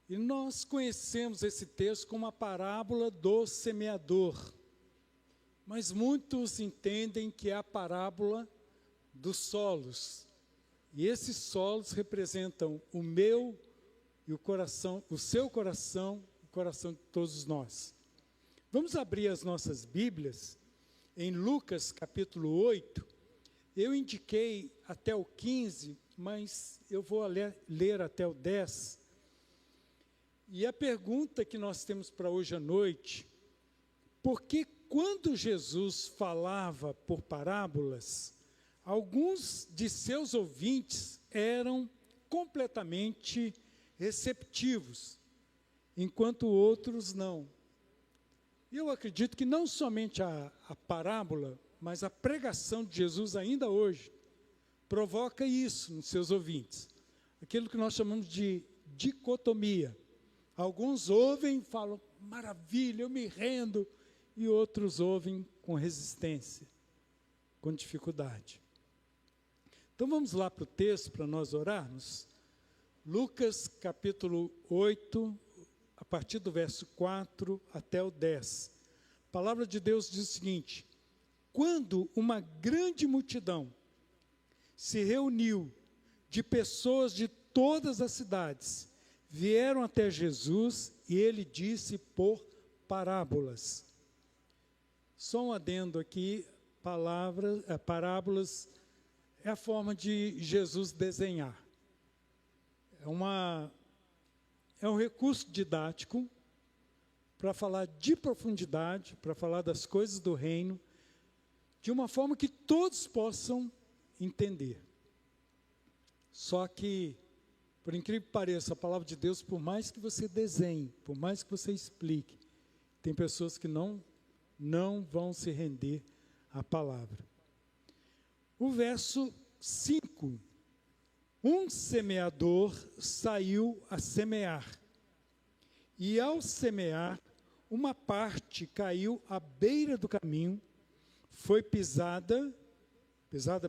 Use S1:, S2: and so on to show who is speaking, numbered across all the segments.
S1: E nós conhecemos esse texto como a parábola do semeador. Mas muitos entendem que é a parábola dos solos. E esses solos representam o meu e o coração, o seu coração, o coração de todos nós. Vamos abrir as nossas Bíblias em Lucas capítulo 8. Eu indiquei até o 15, mas eu vou ler até o 10. E a pergunta que nós temos para hoje à noite: por que quando Jesus falava por parábolas, alguns de seus ouvintes eram completamente receptivos, enquanto outros não? Eu acredito que não somente a parábola, mas a pregação de Jesus ainda hoje provoca isso nos seus ouvintes. Aquilo que nós chamamos de dicotomia. Alguns ouvem e falam, maravilha, eu me rendo, e outros ouvem com resistência, com dificuldade. Então vamos lá para o texto para nós orarmos. Lucas capítulo 8, a partir do verso 4 até o 10. A palavra de Deus diz o seguinte: quando uma grande multidão se reuniu de pessoas de todas as cidades, vieram até Jesus e ele disse por parábolas. Só um adendo aqui, parábolas é a forma de Jesus desenhar. É um recurso didático para falar de profundidade, para falar das coisas do reino, de uma forma que todos possam entender. Só que, por incrível que pareça, a palavra de Deus, por mais que você desenhe, por mais que você explique, tem pessoas que não vão se render à palavra. O verso 5. Um semeador saiu a semear, e ao semear, uma parte caiu à beira do caminho, foi pisada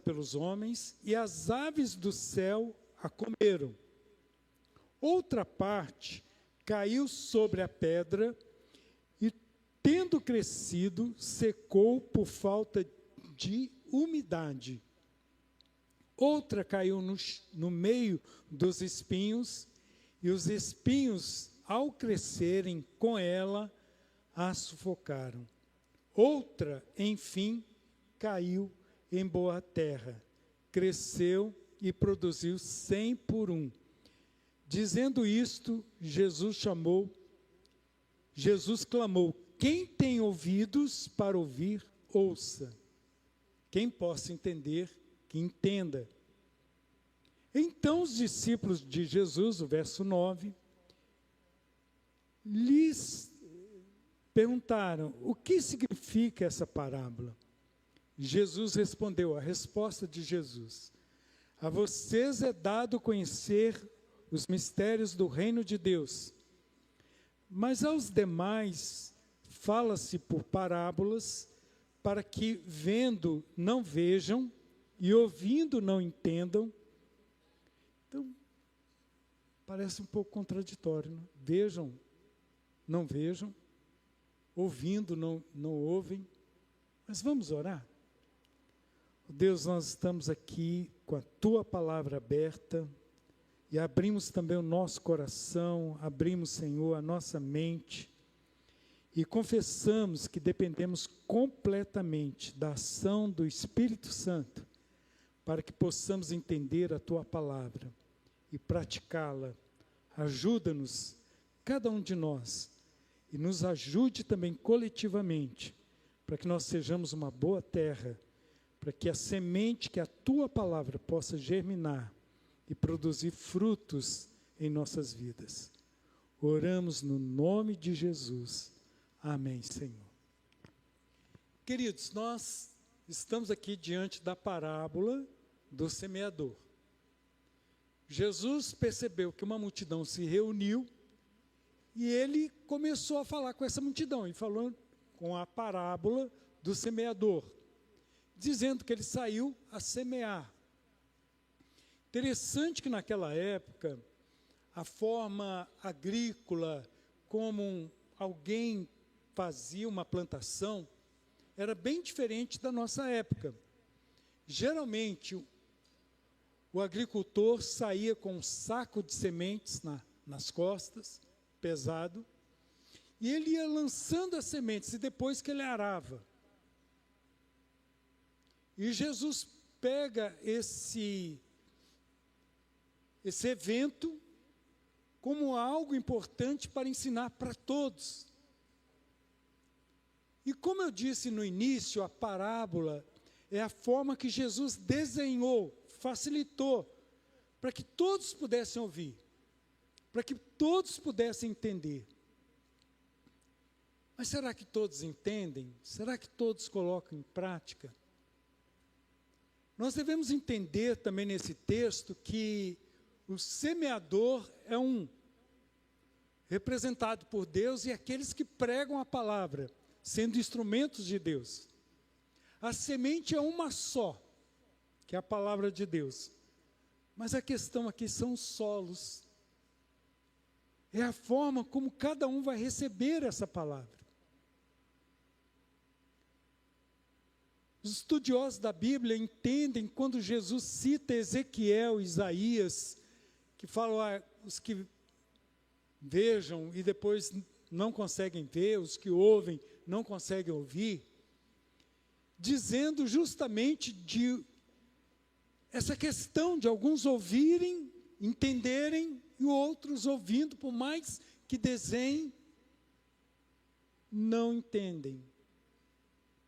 S1: pelos homens, e as aves do céu a comeram. Outra parte caiu sobre a pedra, e tendo crescido, secou por falta de umidade. Outra caiu no meio dos espinhos, e os espinhos, ao crescerem com ela, a sufocaram. Outra, enfim, caiu em boa terra, cresceu e produziu 100 por 1. Dizendo isto, Jesus clamou: quem tem ouvidos para ouvir, ouça. Quem possa entender, que entenda. Então os discípulos de Jesus, o verso 9, lhes perguntaram: o que significa essa parábola? Jesus respondeu, a resposta de Jesus: a vocês é dado conhecer os mistérios do reino de Deus, mas aos demais fala-se por parábolas, para que vendo não vejam e ouvindo não entendam. Então, parece um pouco contraditório, né? Vejam, não vejam, ouvindo, não ouvem. Mas vamos orar? Deus, nós estamos aqui com a Tua palavra aberta e abrimos também o nosso coração, abrimos, Senhor, a nossa mente e confessamos que dependemos completamente da ação do Espírito Santo para que possamos entender a Tua palavra e praticá-la. Ajuda-nos, cada um de nós, e nos ajude também coletivamente, para que nós sejamos uma boa terra, para que a semente que a Tua palavra possa germinar e produzir frutos em nossas vidas. Oramos no nome de Jesus. Amém, Senhor. Queridos, nós estamos aqui diante da parábola do semeador. Jesus percebeu que uma multidão se reuniu e ele começou a falar com essa multidão, e falou com a parábola do semeador, dizendo que ele saiu a semear. Interessante que naquela época, a forma agrícola, como alguém fazia uma plantação, era bem diferente da nossa época. Geralmente, o agricultor saía com um saco de sementes nas costas, pesado, e ele ia lançando as sementes, e depois que ele arava. E Jesus pega esse evento como algo importante para ensinar para todos. E como eu disse no início, a parábola é a forma que Jesus desenhou, facilitou, para que todos pudessem ouvir, para que todos pudessem entender. Mas será que todos entendem? Será que todos colocam em prática? Nós devemos entender também nesse texto que o semeador é representado por Deus e aqueles que pregam a palavra, sendo instrumentos de Deus. A semente é uma só, que é a palavra de Deus. Mas a questão aqui são os solos. É a forma como cada um vai receber essa palavra. Os estudiosos da Bíblia entendem quando Jesus cita Ezequiel, Isaías, que falam, os que vejam e depois não conseguem ver, os que ouvem não conseguem ouvir, dizendo justamente de essa questão de alguns ouvirem, entenderem, e outros ouvindo, por mais que desenhem, não entendem.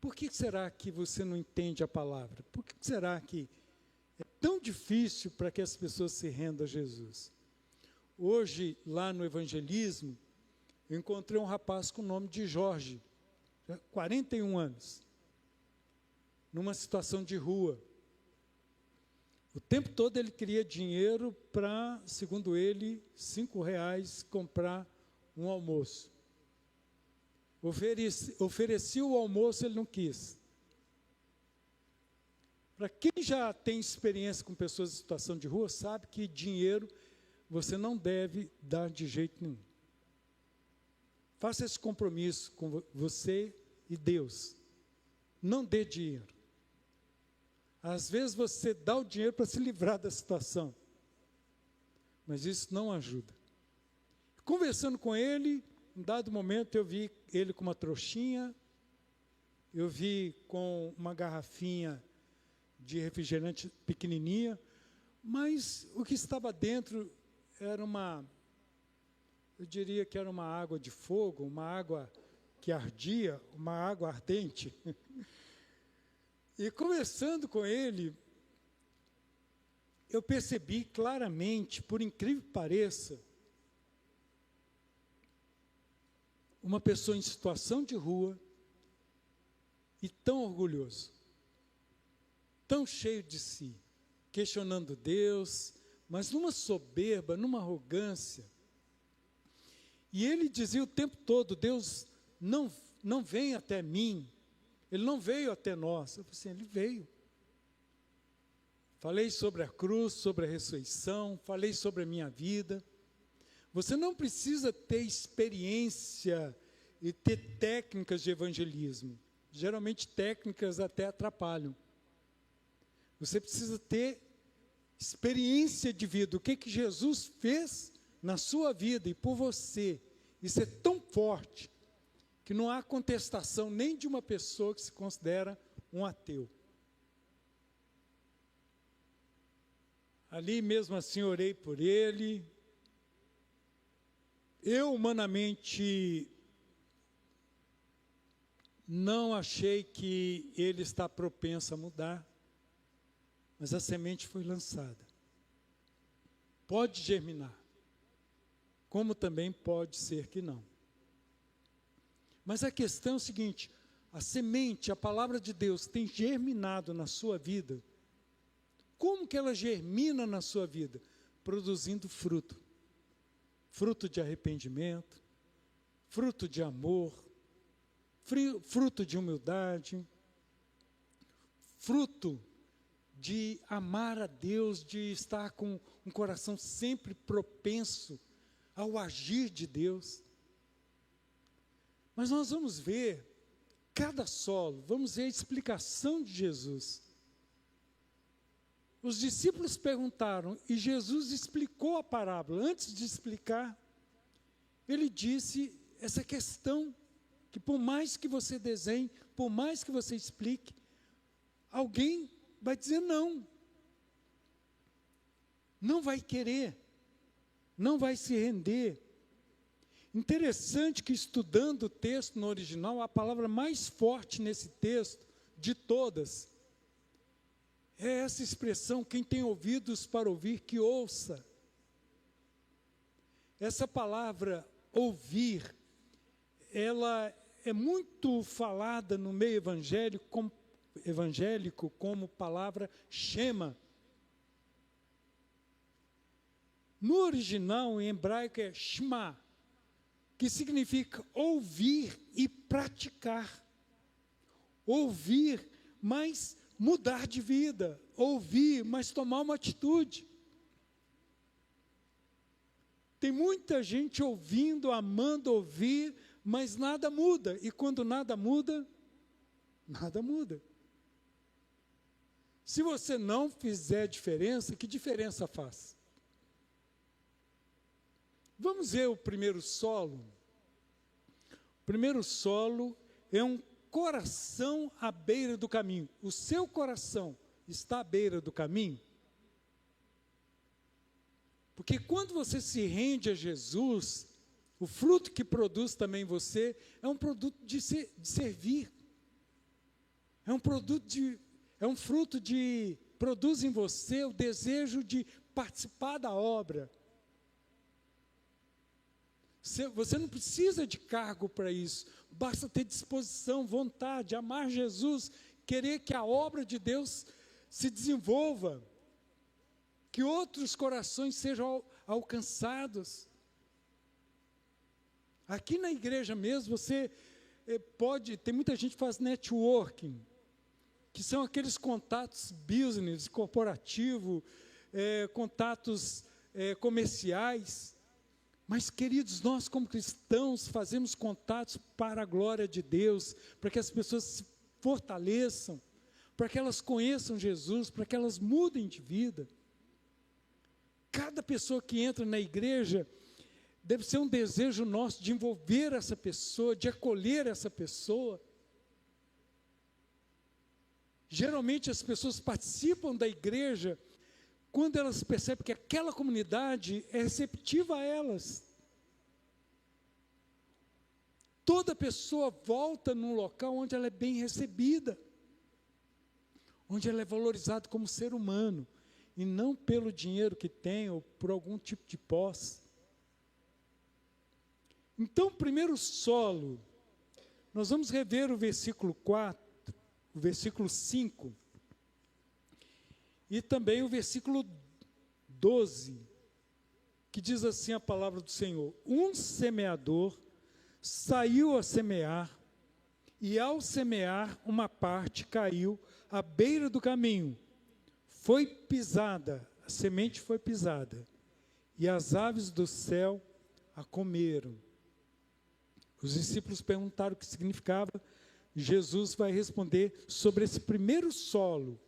S1: Por que será que você não entende a palavra? Por que será que é tão difícil para que as pessoas se rendam a Jesus? Hoje, lá no evangelismo, eu encontrei um rapaz com o nome de Jorge, 41 anos, numa situação de rua. O tempo todo ele queria dinheiro para, segundo ele, R$5 comprar um almoço. Ofereci o almoço, ele não quis. Para quem já tem experiência com pessoas em situação de rua, sabe que dinheiro você não deve dar de jeito nenhum. Faça esse compromisso com você e Deus. Não dê dinheiro. Às vezes você dá o dinheiro para se livrar da situação, mas isso não ajuda. Conversando com ele, em dado momento eu vi ele com uma trouxinha, eu vi com uma garrafinha de refrigerante pequenininha, mas o que estava dentro era eu diria que era uma água de fogo, uma água que ardia, uma água ardente. E conversando com ele, eu percebi claramente, por incrível que pareça, uma pessoa em situação de rua e tão orgulhoso, tão cheio de si, questionando Deus, mas numa soberba, numa arrogância. E ele dizia o tempo todo, Deus não vem até mim, Ele não veio até nós. Eu falei assim, Ele veio. Falei sobre a cruz, sobre a ressurreição, falei sobre a minha vida. Você não precisa ter experiência e ter técnicas de evangelismo. Geralmente técnicas até atrapalham. Você precisa ter experiência de vida. O que Jesus fez na sua vida e por você. Isso é tão forte que não há contestação nem de uma pessoa que se considera um ateu. Ali mesmo assim orei por ele. Eu humanamente não achei que ele está propenso a mudar, mas a semente foi lançada. Pode germinar, como também pode ser que não. Mas a questão é o seguinte, a semente, a palavra de Deus tem germinado na sua vida. Como que ela germina na sua vida? Produzindo fruto. Fruto de arrependimento, fruto de amor, fruto de humildade, fruto de amar a Deus, de estar com um coração sempre propenso ao agir de Deus. Mas nós vamos ver cada solo, vamos ver a explicação de Jesus. Os discípulos perguntaram e Jesus explicou a parábola. Antes de explicar, ele disse essa questão, que por mais que você desenhe, por mais que você explique, alguém vai dizer não. Não vai querer, não vai se render. Interessante que, estudando o texto no original, a palavra mais forte nesse texto, de todas, é essa expressão: quem tem ouvidos para ouvir, que ouça. Essa palavra ouvir, ela é muito falada no meio evangélico como palavra shema. No original, em hebraico, é shema, que significa ouvir e praticar. Ouvir, mas mudar de vida. Ouvir, mas tomar uma atitude. Tem muita gente ouvindo, amando ouvir, mas nada muda. E quando nada muda, nada muda. Se você não fizer diferença, que diferença faz? Vamos ver o primeiro solo. O primeiro solo é um coração à beira do caminho. O seu coração está à beira do caminho? Porque quando você se rende a Jesus, o fruto que produz também você é um produto de servir. Produz em você o desejo de participar da obra. Você não precisa de cargo para isso, basta ter disposição, vontade, amar Jesus, querer que a obra de Deus se desenvolva, que outros corações sejam alcançados. Aqui na igreja mesmo, você tem muita gente que faz networking, que são aqueles contatos business, corporativo, contatos comerciais. Mas, queridos, nós como cristãos fazemos contatos para a glória de Deus, para que as pessoas se fortaleçam, para que elas conheçam Jesus, para que elas mudem de vida. Cada pessoa que entra na igreja deve ser um desejo nosso de envolver essa pessoa, de acolher essa pessoa. Geralmente as pessoas participam da igreja quando elas percebem que aquela comunidade é receptiva a elas. Toda pessoa volta num local onde ela é bem recebida, onde ela é valorizada como ser humano, e não pelo dinheiro que tem ou por algum tipo de posse. Então, o primeiro solo, nós vamos rever o versículo 4, o versículo 5, e também o versículo 12, que diz assim a palavra do Senhor: um semeador saiu a semear, e ao semear, uma parte caiu à beira do caminho, foi pisada, a semente foi pisada, e as aves do céu a comeram. Os discípulos perguntaram o que significava. Jesus vai responder sobre esse primeiro solo,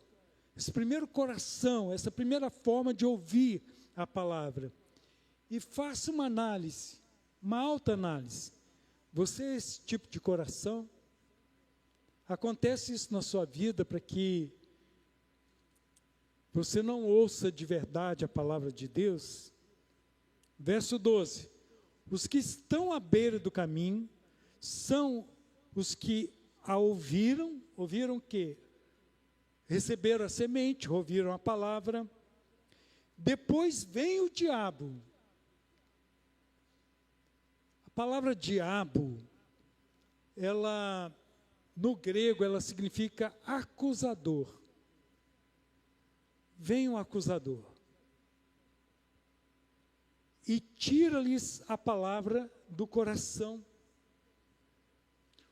S1: esse primeiro coração, essa primeira forma de ouvir a palavra. E faça uma análise, uma autoanálise. Você é esse tipo de coração? Acontece isso na sua vida para que você não ouça de verdade a palavra de Deus? Verso 12. Os que estão à beira do caminho são os que a ouviram o quê? Receberam a semente, ouviram a palavra. Depois vem o diabo. A palavra diabo, ela, no grego, ela significa acusador. Vem um acusador e tira-lhes a palavra do coração.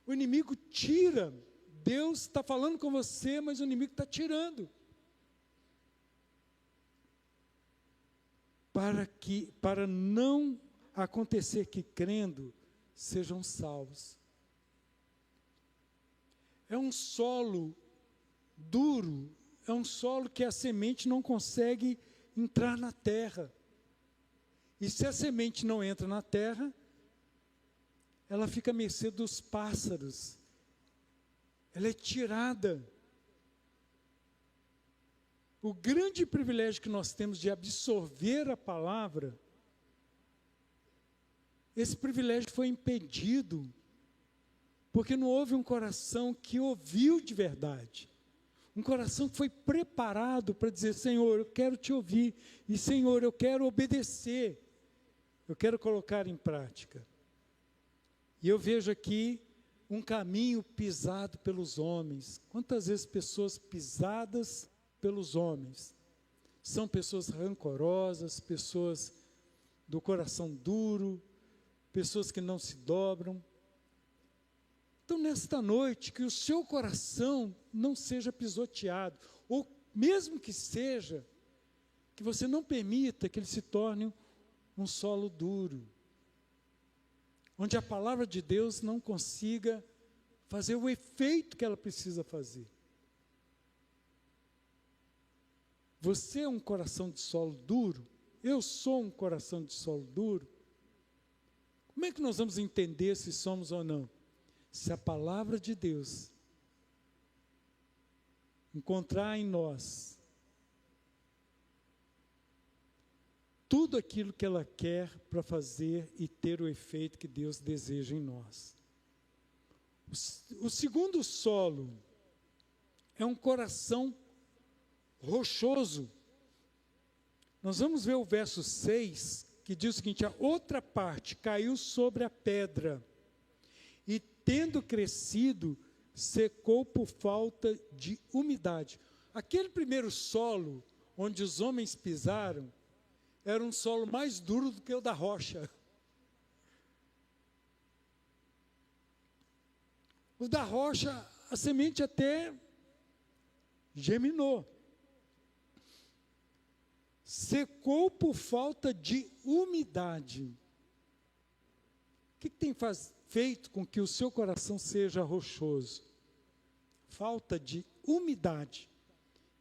S1: O inimigo tira. Deus está falando com você, mas o inimigo está tirando. Para não acontecer que, crendo, sejam salvos. É um solo duro, é um solo que a semente não consegue entrar na terra. E se a semente não entra na terra, ela fica à mercê dos pássaros. Ela é tirada. O grande privilégio que nós temos de absorver a palavra, esse privilégio foi impedido, porque não houve um coração que ouviu de verdade. Um coração que foi preparado para dizer: Senhor, eu quero te ouvir, e Senhor, eu quero obedecer, eu quero colocar em prática. E eu vejo aqui um caminho pisado pelos homens. Quantas vezes pessoas pisadas pelos homens são pessoas rancorosas, pessoas do coração duro, pessoas que não se dobram. Então, nesta noite, que o seu coração não seja pisoteado, ou mesmo que seja, que você não permita que ele se torne um solo duro, onde a palavra de Deus não consiga fazer o efeito que ela precisa fazer. Você é um coração de solo duro? Eu sou um coração de solo duro? Como é que nós vamos entender se somos ou não? Se a palavra de Deus encontrar em nós tudo aquilo que ela quer para fazer e ter o efeito que Deus deseja em nós. O segundo solo é um coração rochoso. Nós vamos ver o verso 6, que diz o seguinte: a outra parte caiu sobre a pedra, e tendo crescido, secou por falta de umidade. Aquele primeiro solo, onde os homens pisaram, era um solo mais duro do que o da rocha. O da rocha, a semente até germinou. Secou por falta de umidade. O que tem feito com que o seu coração seja rochoso? Falta de umidade.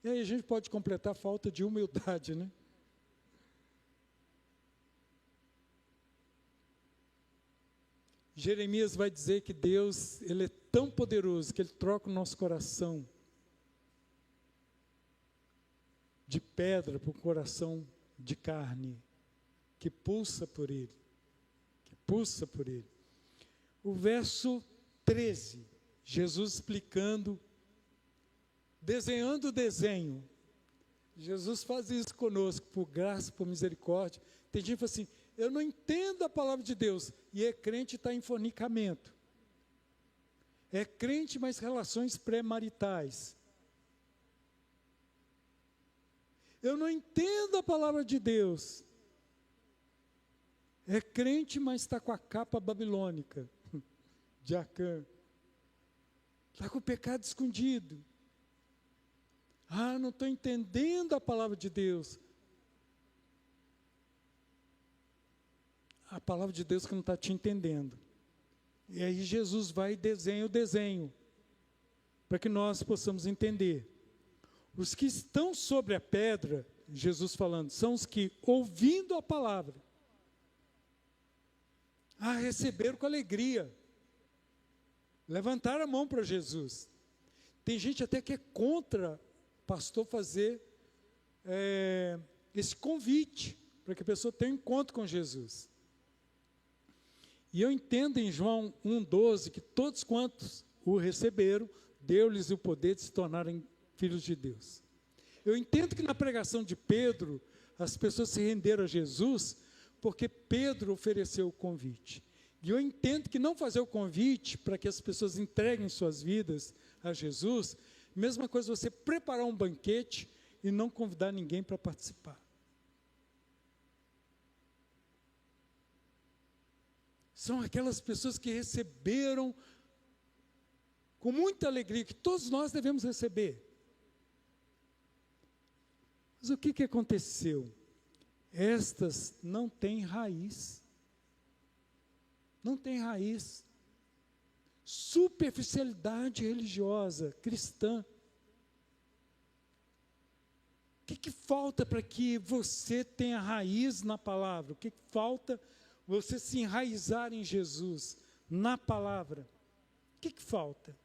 S1: E aí a gente pode completar falta de humildade, né? Jeremias vai dizer que Deus, Ele é tão poderoso que Ele troca o nosso coração de pedra para um coração de carne, que pulsa por Ele, que pulsa por Ele. O verso 13, Jesus explicando, desenhando o desenho. Jesus faz isso conosco, por graça, por misericórdia. Tem gente que fala assim: eu não entendo a palavra de Deus, e é crente e está em fornicamento. É crente, mas relações pré-maritais. Eu não entendo a palavra de Deus. É crente, mas está com a capa babilônica de Acã. Está com o pecado escondido. Ah, não estou entendendo a palavra de Deus. A palavra de Deus que não está te entendendo. E aí Jesus vai e desenha o desenho, para que nós possamos entender. Os que estão sobre a pedra, Jesus falando, são os que, ouvindo a palavra, receberam com alegria, levantaram a mão para Jesus. Tem gente até que é contra pastor fazer esse convite, para que a pessoa tenha um encontro com Jesus. E eu entendo em João 1,12 que todos quantos o receberam, deu-lhes o poder de se tornarem filhos de Deus. Eu entendo que na pregação de Pedro, as pessoas se renderam a Jesus, porque Pedro ofereceu o convite. E eu entendo que não fazer o convite para que as pessoas entreguem suas vidas a Jesus, mesma coisa você preparar um banquete e não convidar ninguém para participar. São aquelas pessoas que receberam com muita alegria, que todos nós devemos receber. Mas o que aconteceu? Estas não têm raiz. Não tem raiz. Superficialidade religiosa, cristã. O que falta para que você tenha raiz na palavra? O que falta você se enraizar em Jesus, na palavra? O que falta?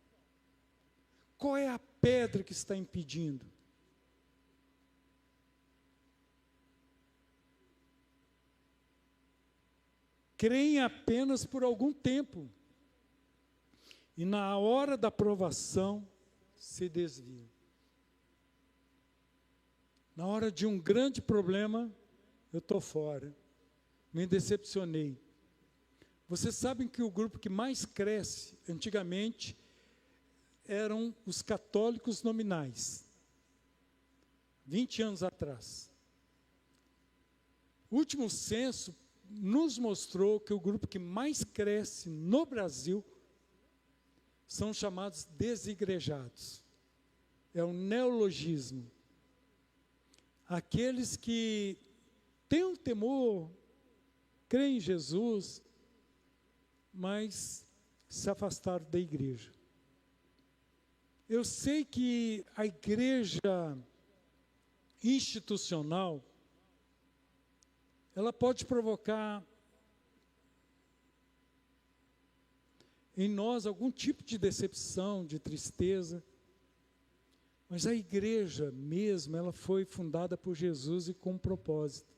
S1: Qual é a pedra que está impedindo? Creem apenas por algum tempo. E na hora da provação, se desviam. Na hora de um grande problema, eu estou fora. Me decepcionei. Vocês sabem que o grupo que mais cresce, antigamente, eram os católicos nominais. 20 anos atrás. O último censo nos mostrou que o grupo que mais cresce no Brasil são chamados desigrejados. É um neologismo. Aqueles que têm um temor, creem em Jesus, mas se afastaram da igreja. Eu sei que a igreja institucional, ela pode provocar em nós algum tipo de decepção, de tristeza, mas a igreja mesmo, ela foi fundada por Jesus e com um propósito.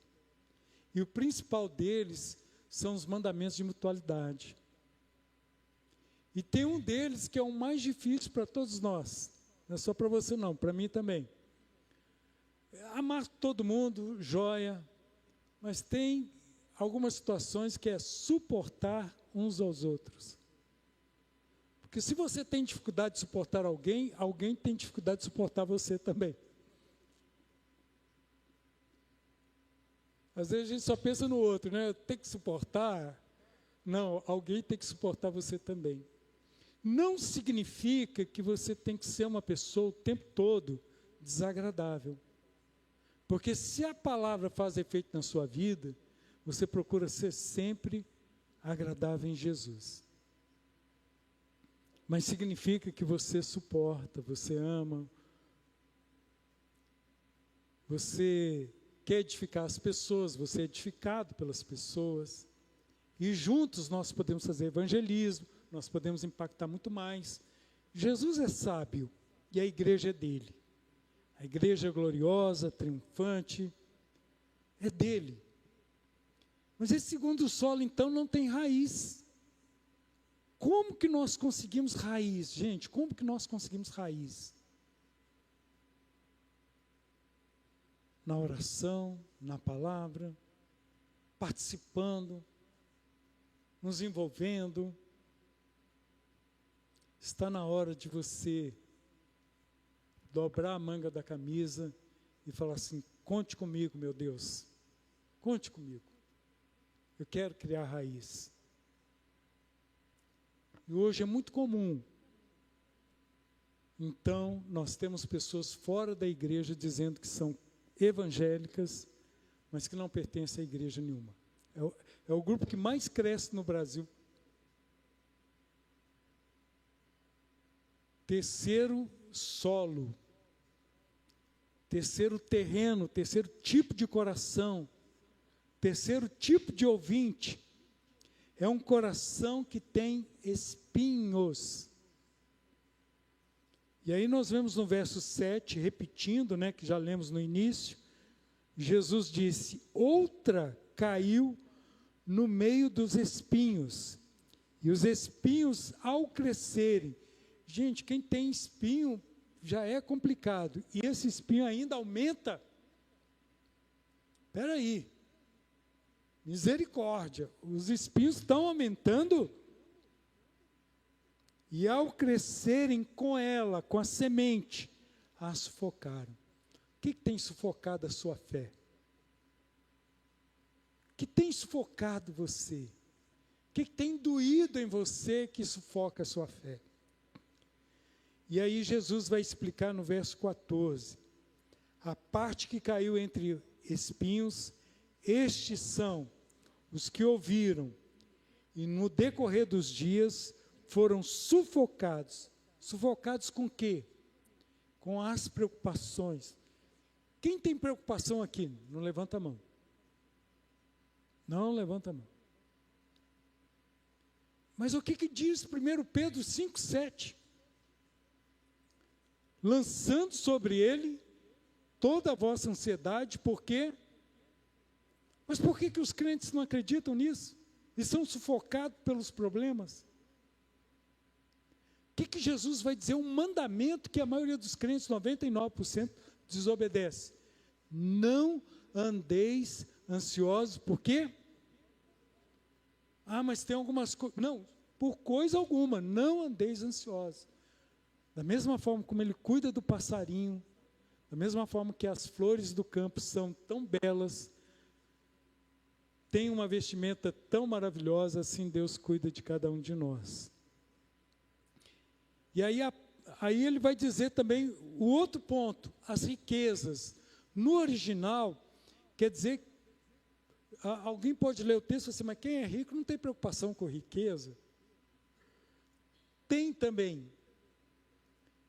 S1: E o principal deles são os mandamentos de mutualidade. E tem um deles que é o mais difícil para todos nós. Não é só para você não, para mim também. Amar todo mundo, joia, mas tem algumas situações que é suportar uns aos outros. Porque se você tem dificuldade de suportar alguém, alguém tem dificuldade de suportar você também. Às vezes a gente só pensa no outro, né? Tem que suportar. Não, alguém tem que suportar você também. Não significa que você tem que ser uma pessoa o tempo todo desagradável. Porque se a palavra faz efeito na sua vida, você procura ser sempre agradável em Jesus. Mas significa que você suporta, você ama, você quer edificar as pessoas, você é edificado pelas pessoas. E juntos nós podemos fazer evangelismo, nós podemos impactar muito mais. Jesus é sábio e a igreja é dele. A igreja é gloriosa, triunfante, é dele. Mas esse segundo solo, então, não tem raiz. Como que nós conseguimos raiz? Gente, como que nós conseguimos raiz? Na oração, na palavra, participando, nos envolvendo. Está na hora de você dobrar a manga da camisa e falar assim: conte comigo, meu Deus, conte comigo. Eu quero criar raiz. E hoje é muito comum. Então, nós temos pessoas fora da igreja dizendo que são evangélicas, mas que não pertencem a igreja nenhuma. É o grupo que mais cresce no Brasil. Terceiro solo, terceiro terreno, terceiro tipo de coração, terceiro tipo de ouvinte, é um coração que tem espinhos. E aí nós vemos no verso 7, repetindo, né, que já lemos no início, Jesus disse: outra caiu no meio dos espinhos, e os espinhos, ao crescerem, gente, quem tem espinho já é complicado, e esse espinho ainda aumenta. Espera aí, misericórdia, os espinhos estão aumentando, e ao crescerem com ela, com a semente, a sufocaram. O que tem sufocado a sua fé? O que tem sufocado você? O que tem doído em você que sufoca a sua fé? E aí Jesus vai explicar no verso 14, a parte que caiu entre espinhos, estes são os que ouviram, e no decorrer dos dias foram sufocados. Sufocados com o quê? Com as preocupações. Quem tem preocupação aqui? Não levanta a mão. Não levanta a mão. Mas o que diz 1 Pedro 5,7? Lançando sobre ele toda a vossa ansiedade, por quê? Mas por que os crentes não acreditam nisso? E são sufocados pelos problemas? O que Jesus vai dizer? Um mandamento que a maioria dos crentes, 99%, desobedece. Não andeis ansiosos, por quê? Ah, mas tem algumas coisas. Não, por coisa alguma, não andeis ansiosos. Da mesma forma como ele cuida do passarinho, da mesma forma que as flores do campo são tão belas, tem uma vestimenta tão maravilhosa, assim Deus cuida de cada um de nós. E aí ele vai dizer também o outro ponto, as riquezas. No original, quer dizer, alguém pode ler o texto e assim, mas quem é rico não tem preocupação com riqueza? Tem também.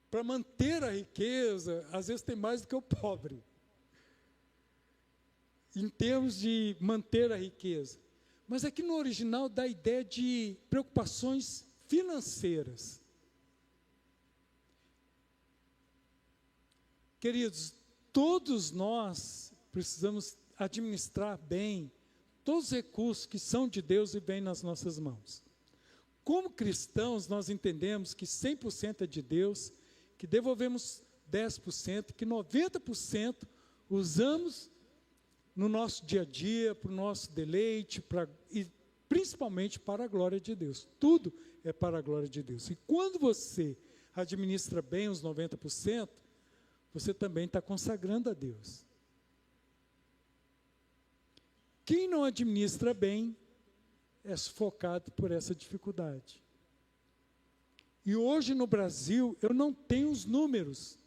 S1: Para manter a riqueza, às vezes tem mais do que o pobre. Em termos de manter a riqueza. Mas aqui no original dá a ideia de preocupações financeiras. Queridos, todos nós precisamos administrar bem todos os recursos que são de Deus e vêm nas nossas mãos. Como cristãos, nós entendemos que 100% é de Deus, que devolvemos 10%, que 90% usamos no nosso dia a dia, para o nosso deleite, e principalmente para a glória de Deus. Tudo é para a glória de Deus. E quando você administra bem os 90%, você também está consagrando a Deus. Quem não administra bem é sufocado por essa dificuldade. E hoje no Brasil, eu não tenho os números,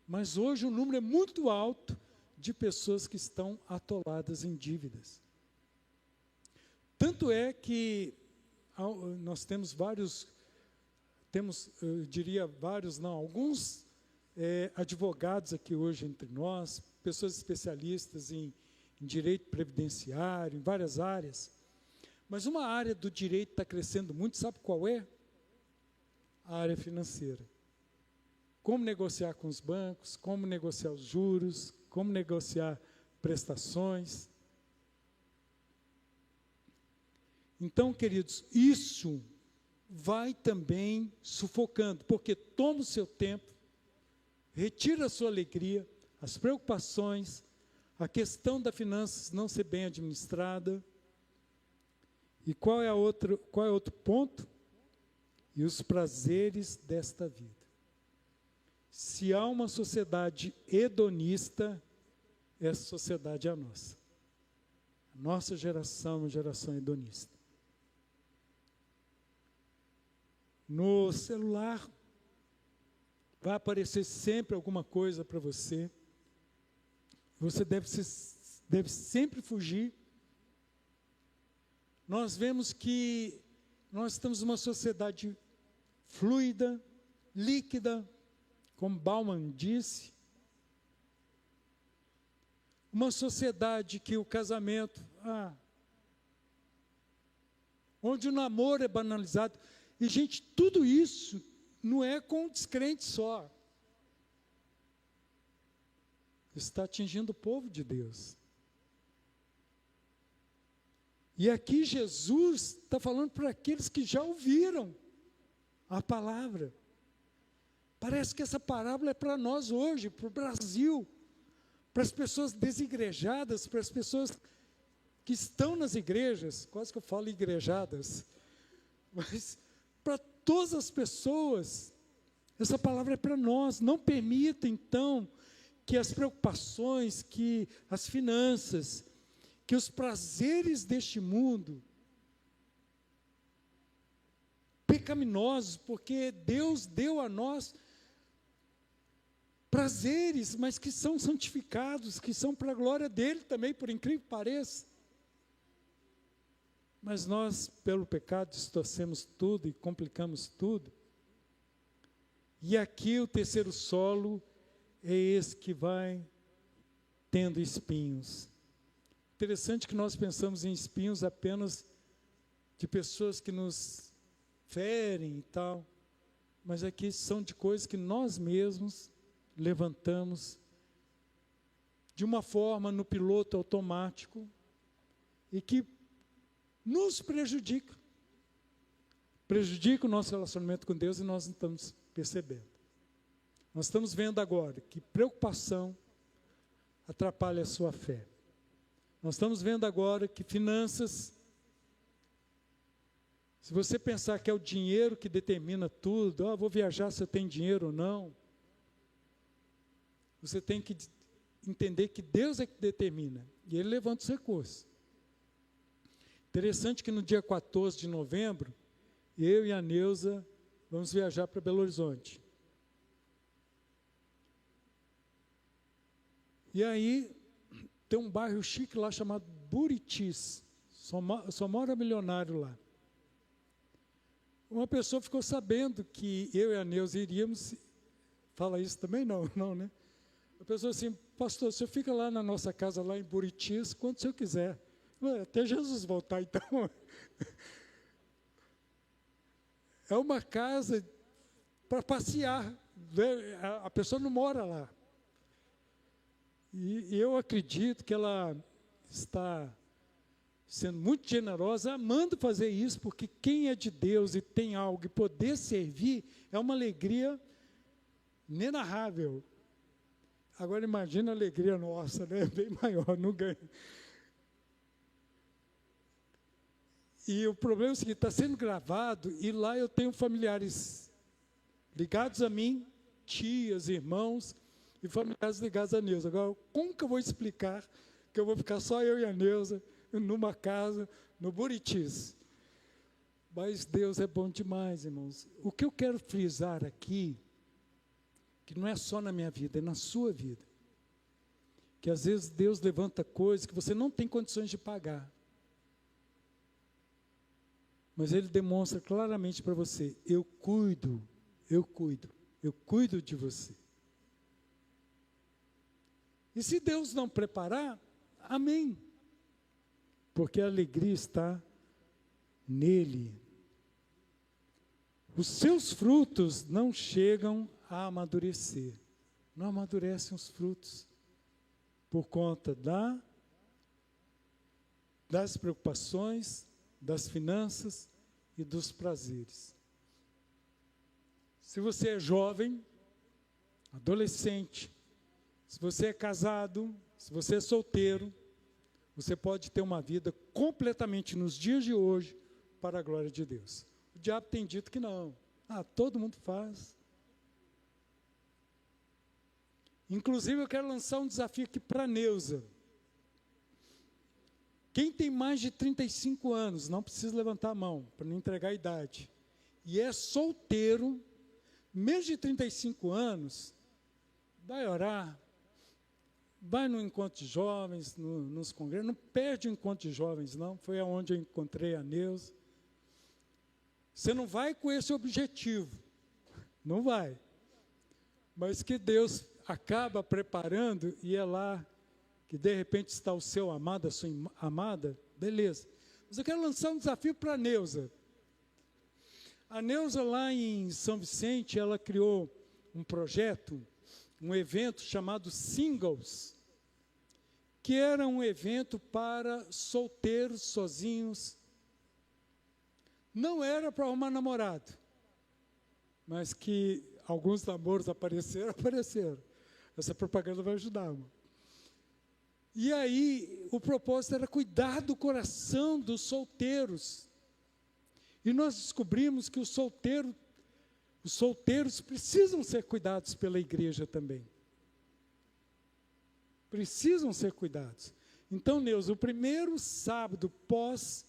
S1: mas hoje o número é muito alto de pessoas que estão atoladas em dívidas. Tanto é que nós temos eu diria alguns advogados aqui hoje entre nós, pessoas especialistas em direito previdenciário, em várias áreas, mas uma área do direito está crescendo muito, sabe qual é? A área financeira. Como negociar com os bancos, como negociar os juros, como negociar prestações. Então, queridos, isso vai também sufocando, porque toma o seu tempo, retira a sua alegria, as preocupações, a questão da finanças não ser bem administrada. E qual é outro ponto? E os prazeres desta vida. Se há uma sociedade hedonista, essa sociedade é a nossa. A nossa geração é uma geração hedonista. No celular, vai aparecer sempre alguma coisa para você. Você deve sempre fugir. Nós vemos que nós estamos numa sociedade fluida, líquida, como Bauman disse. Uma sociedade que o casamento, onde o namoro é banalizado. E, gente, tudo isso não é com descrente só. Está atingindo o povo de Deus. E aqui Jesus está falando para aqueles que já ouviram a palavra. Parece que essa parábola é para nós hoje, para o Brasil, para as pessoas desigrejadas, para as pessoas que estão nas igrejas, quase que eu falo igrejadas, mas para todas as pessoas, essa palavra é para nós. Não permita, então, que as preocupações, que as finanças, que os prazeres deste mundo, pecaminosos, porque Deus deu a nós prazeres, mas que são santificados, que são para a glória dele também, por incrível que pareça. Mas nós, pelo pecado, distorcemos tudo e complicamos tudo. E aqui o terceiro solo é esse que vai tendo espinhos. Interessante que nós pensamos em espinhos apenas de pessoas que nos ferem e tal, mas aqui são de coisas que nós mesmos levantamos de uma forma no piloto automático e que nos prejudica. Prejudica o nosso relacionamento com Deus e nós não estamos percebendo. Nós estamos vendo agora que preocupação atrapalha a sua fé. Nós estamos vendo agora que finanças, se você pensar que é o dinheiro que determina tudo, vou viajar se eu tenho dinheiro ou não, você tem que entender que Deus é que determina, e Ele levanta os recursos. Interessante que no dia 14 de novembro, eu e a Neuza vamos viajar para Belo Horizonte. E aí, tem um bairro chique lá chamado Buritis, só mora milionário lá. Uma pessoa ficou sabendo que eu e a Neuza iríamos, fala isso também? Não, né? A pessoa assim, pastor, o senhor fica lá na nossa casa, lá em Buritis, quando o senhor quiser. Até Jesus voltar, então. É uma casa para passear, a pessoa não mora lá. E eu acredito que ela está sendo muito generosa, amando fazer isso, porque quem é de Deus e tem algo e poder servir, é uma alegria inenarrável. Agora imagina a alegria nossa, né? Bem maior, não ganha. E o problema é o seguinte, está sendo gravado, e lá eu tenho familiares ligados a mim, tias, irmãos, e familiares ligados a Neuza. Agora, como que eu vou explicar que eu vou ficar só eu e a Neuza, numa casa, no Buritis? Mas Deus é bom demais, irmãos. O que eu quero frisar aqui, que não é só na minha vida, é na sua vida. Que às vezes Deus levanta coisas que você não tem condições de pagar. Mas Ele demonstra claramente para você, eu cuido de você. E se Deus não preparar, amém. Porque a alegria está nele. Os seus frutos não chegam a amadurecer. Não amadurecem os frutos. Por conta das preocupações, das finanças e dos prazeres. Se você é jovem, adolescente, se você é casado, se você é solteiro, você pode ter uma vida completamente nos dias de hoje para a glória de Deus. O diabo tem dito que não. Todo mundo faz. Inclusive, eu quero lançar um desafio aqui para a Neuza. Quem tem mais de 35 anos, não precisa levantar a mão, para não entregar a idade, e é solteiro, menos de 35 anos, vai orar, vai no encontro de jovens, nos congressos, não perde o encontro de jovens, não, foi aonde eu encontrei a Neuza. Você não vai com esse objetivo, não vai, mas que Deus acaba preparando, e é lá que de repente está o seu amado, a sua amada, beleza. Mas eu quero lançar um desafio para a Neuza. A Neuza lá em São Vicente, ela criou um projeto, um evento chamado Singles, que era um evento para solteiros, sozinhos. Não era para arrumar namorado, mas que alguns namoros apareceram. Essa propaganda vai ajudar, irmão. E aí, o propósito era cuidar do coração dos solteiros. E nós descobrimos que os solteiros precisam ser cuidados pela igreja também. Precisam ser cuidados. Então, Neuza, o primeiro sábado pós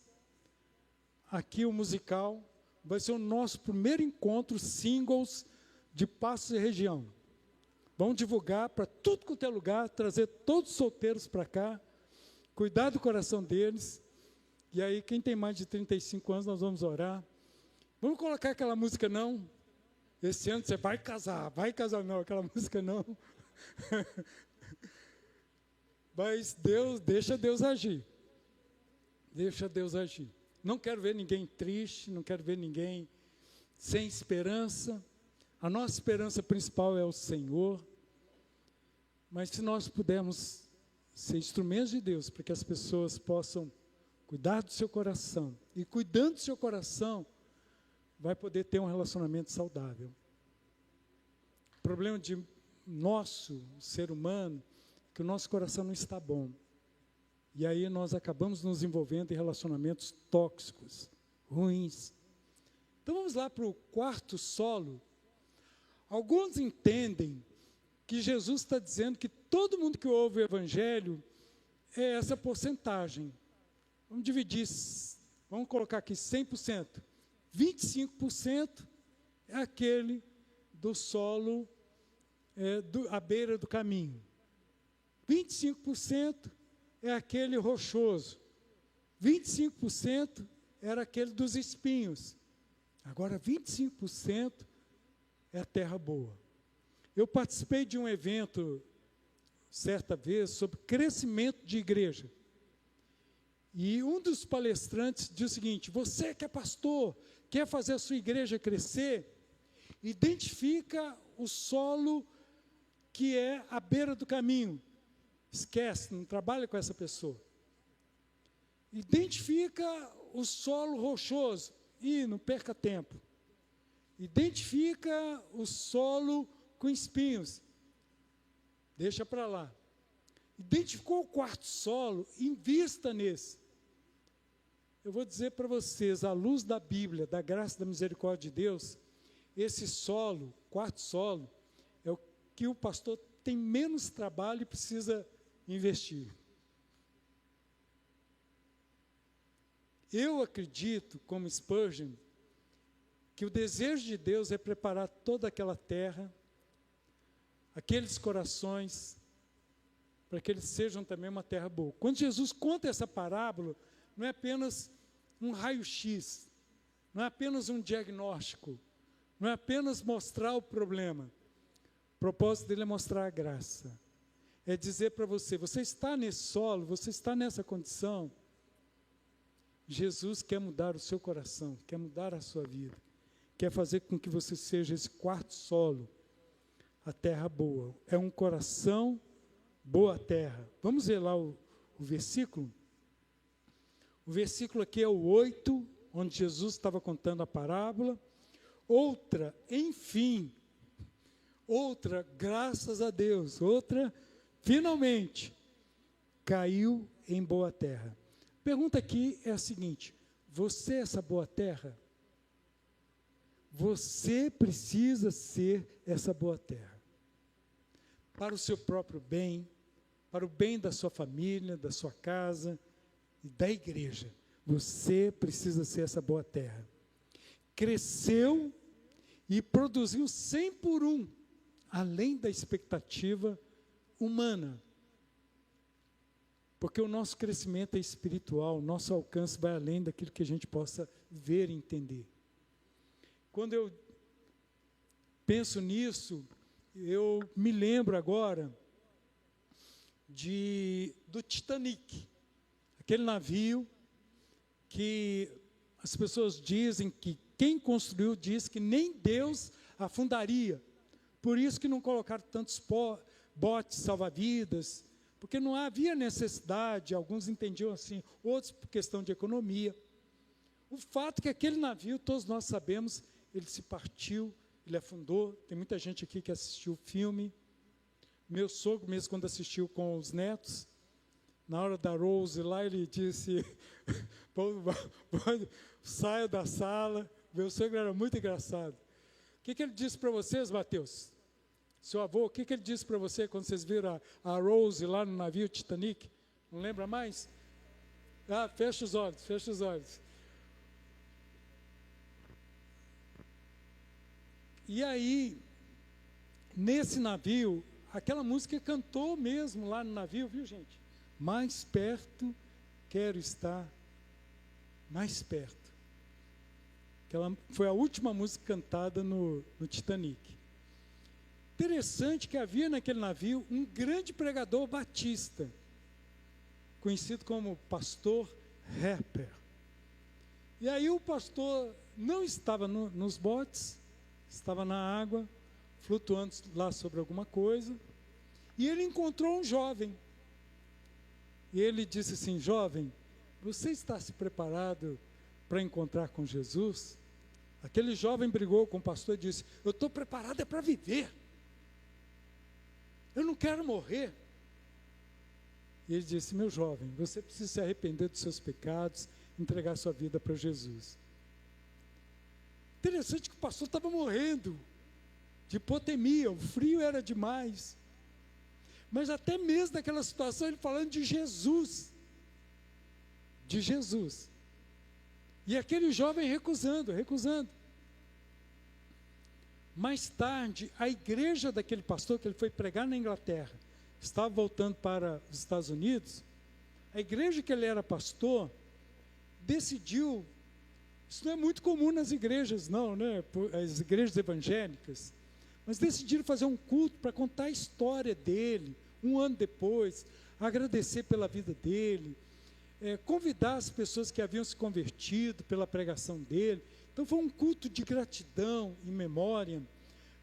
S1: aqui o musical, vai ser o nosso primeiro encontro Singles de Passos e região. Vamos divulgar para tudo quanto é lugar, trazer todos os solteiros para cá, cuidar do coração deles, E aí, quem tem mais de 35 anos, nós vamos orar. Vamos colocar aquela música, não? Esse ano você vai casar não, aquela música não. Mas Deus, deixa Deus agir. Deixa Deus agir. Não quero ver ninguém triste, não quero ver ninguém sem esperança. A nossa esperança principal é o Senhor. Mas se nós pudermos ser instrumentos de Deus para que as pessoas possam cuidar do seu coração, e cuidando do seu coração, vai poder ter um relacionamento saudável. O problema de nosso ser humano é que o nosso coração não está bom. E aí nós acabamos nos envolvendo em relacionamentos tóxicos, ruins. Então vamos lá para o quarto solo. Alguns entendem que Jesus está dizendo que todo mundo que ouve o Evangelho é essa porcentagem. Vamos dividir, vamos colocar aqui 100%. 25% é aquele do solo à beira do caminho. 25% é aquele rochoso. 25% era aquele dos espinhos. Agora 25% é a terra boa. Eu participei de um evento, certa vez, sobre crescimento de igreja. E um dos palestrantes disse o seguinte: você que é pastor, quer fazer a sua igreja crescer, identifica o solo que é à beira do caminho. Esquece, não trabalha com essa pessoa. Identifica o solo rochoso. E não perca tempo. Identifica o solo com espinhos. Deixa para lá. Identificou o quarto solo, invista nesse. Eu vou dizer para vocês, à luz da Bíblia, da graça e da misericórdia de Deus, esse solo, quarto solo, é o que o pastor tem menos trabalho e precisa investir. Eu acredito, como Spurgeon, que o desejo de Deus é preparar toda aquela terra, aqueles corações, para que eles sejam também uma terra boa. Quando Jesus conta essa parábola, não é apenas um raio-x, não é apenas um diagnóstico, não é apenas mostrar o problema. O propósito dele é mostrar a graça. É dizer para você, você está nesse solo, você está nessa condição. Jesus quer mudar o seu coração, quer mudar a sua vida, quer fazer com que você seja esse quarto solo, a terra boa. É um coração, boa terra. Vamos ver lá o versículo? O versículo aqui é o 8, onde Jesus estava contando a parábola. Outra, enfim, outra, graças a Deus, outra, finalmente, caiu em boa terra. A pergunta aqui é a seguinte: você é essa boa terra? Você precisa ser essa boa terra. Para o seu próprio bem, para o bem da sua família, da sua casa e da igreja. Você precisa ser essa boa terra. Cresceu e produziu 100 por 1, além da expectativa humana. Porque o nosso crescimento é espiritual, o nosso alcance vai além daquilo que a gente possa ver e entender. Quando eu penso nisso, eu me lembro agora do Titanic, aquele navio que as pessoas dizem que quem construiu diz que nem Deus afundaria. Por isso que não colocaram tantos botes salva-vidas, porque não havia necessidade, alguns entendiam assim, outros por questão de economia. O fato é que aquele navio, todos nós sabemos, ele se partiu, ele afundou. Tem muita gente aqui que assistiu o filme. Meu sogro mesmo, quando assistiu com os netos, na hora da Rose lá, ele disse, saia da sala. Meu sogro era muito engraçado. O que ele disse para vocês, Mateus? Seu avô, o que ele disse para você quando vocês viram a Rose lá no navio Titanic? Não lembra mais? Ah, fecha os olhos, fecha os olhos. E aí, nesse navio, aquela música cantou mesmo lá no navio, viu, gente? Mais perto quero estar mais perto. Foi a última música cantada no Titanic. Interessante que havia naquele navio um grande pregador batista, conhecido como pastor Harper. E aí o pastor não estava nos botes, estava na água, flutuando lá sobre alguma coisa, e ele encontrou um jovem. E ele disse assim: jovem, você está se preparado para encontrar com Jesus? Aquele jovem brigou com o pastor e disse: eu estou preparado para viver. Eu não quero morrer. E ele disse: meu jovem, você precisa se arrepender dos seus pecados, entregar sua vida para Jesus. Interessante que o pastor estava morrendo de hipotermia, o frio era demais. Mas até mesmo naquela situação, ele falando de Jesus. De Jesus. E aquele jovem recusando. Mais tarde, a igreja daquele pastor, que ele foi pregar na Inglaterra, estava voltando para os Estados Unidos, a igreja que ele era pastor, decidiu, isso não é muito comum nas igrejas não, né, as igrejas evangélicas, mas decidiram fazer um culto para contar a história dele, um ano depois, agradecer pela vida dele, convidar as pessoas que haviam se convertido pela pregação dele. Então foi um culto de gratidão em memória,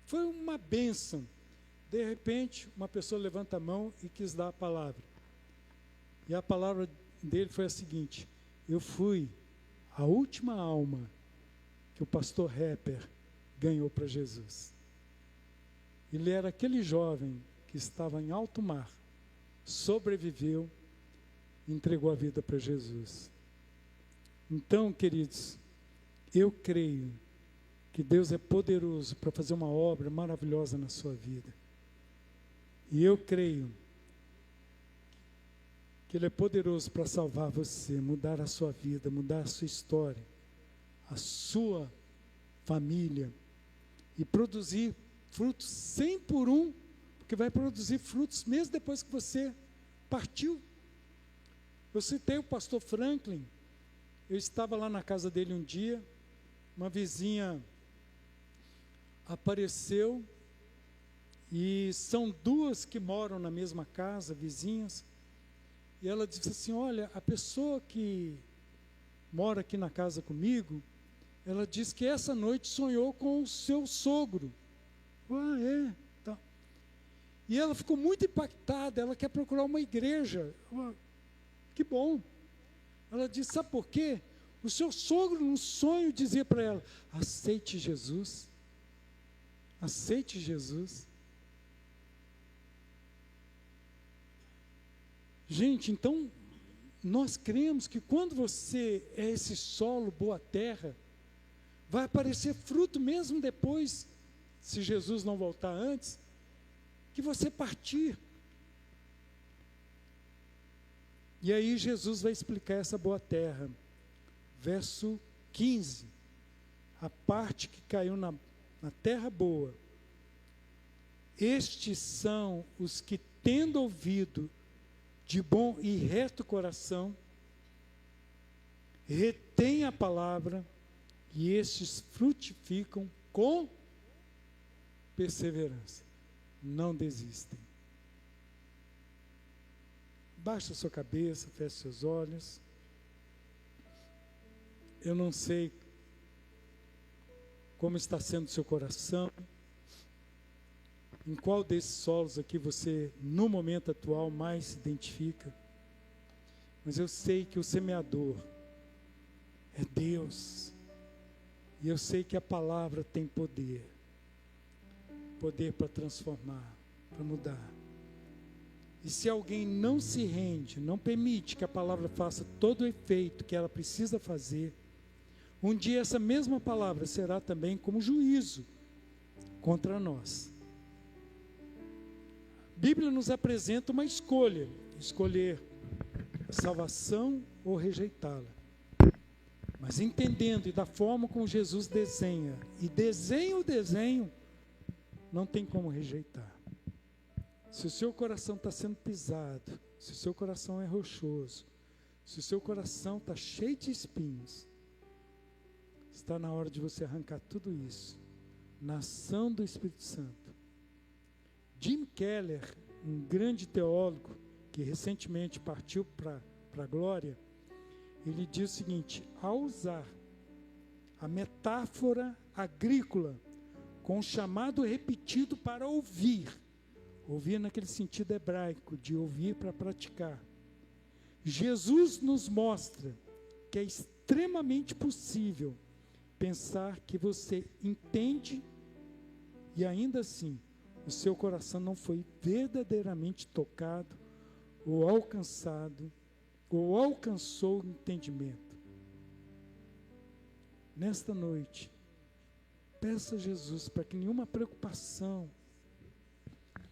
S1: foi uma bênção. De repente, uma pessoa levanta a mão e quis dar a palavra. E a palavra dele foi a seguinte: eu fui a última alma que o pastor Harper ganhou para Jesus. Ele era aquele jovem que estava em alto mar, sobreviveu, entregou a vida para Jesus. Então, queridos, eu creio que Deus é poderoso para fazer uma obra maravilhosa na sua vida. E eu creio que Ele é poderoso para salvar você, mudar a sua vida, mudar a sua história, a sua família, e produzir frutos 100 por 1, porque vai produzir frutos mesmo depois que você partiu. Eu citei o pastor Franklin. Eu estava lá na casa dele um dia, uma vizinha apareceu, e são duas que moram na mesma casa, vizinhas, e ela disse assim: olha, a pessoa que mora aqui na casa comigo, ela disse que essa noite sonhou com o seu sogro. Ah, é? Tá. E ela ficou muito impactada, ela quer procurar uma igreja. Que bom. Ela disse: sabe por quê? O seu sogro, num sonho, dizia para ela: aceite Jesus. Aceite Jesus. Gente, então, nós cremos que quando você é esse solo, boa terra, vai aparecer fruto mesmo depois, se Jesus não voltar antes, que você partir. E aí Jesus vai explicar essa boa terra. Verso 15, a parte que caiu na terra boa. Estes são os que, tendo ouvido de bom e reto coração, retêm a palavra, e estes frutificam com perseverança. Não desistem. Baixa a sua cabeça, feche seus olhos. Eu não sei como está sendo o seu coração, em qual desses solos aqui você, no momento atual, mais se identifica. Mas eu sei que o semeador é Deus. E eu sei que a palavra tem poder. Poder para transformar, para mudar. E se alguém não se rende, não permite que a palavra faça todo o efeito que ela precisa fazer, um dia essa mesma palavra será também como juízo contra nós. A Bíblia nos apresenta uma escolha: escolher a salvação ou rejeitá-la. Mas entendendo e da forma como Jesus desenha, e desenha o desenho, não tem como rejeitar. Se o seu coração está sendo pisado, se o seu coração é rochoso, Se o seu coração está cheio de espinhos, está na hora de você arrancar tudo isso, na ação do Espírito Santo. Jim Keller, um grande teólogo, que recentemente partiu para a glória, ele diz o seguinte: ao usar a metáfora agrícola com o chamado repetido para ouvir naquele sentido hebraico, de ouvir para praticar, Jesus nos mostra que é extremamente possível pensar que você entende e ainda assim o seu coração não foi verdadeiramente tocado ou alcançado ou alcançou o entendimento. Nesta noite, peça a Jesus para que nenhuma preocupação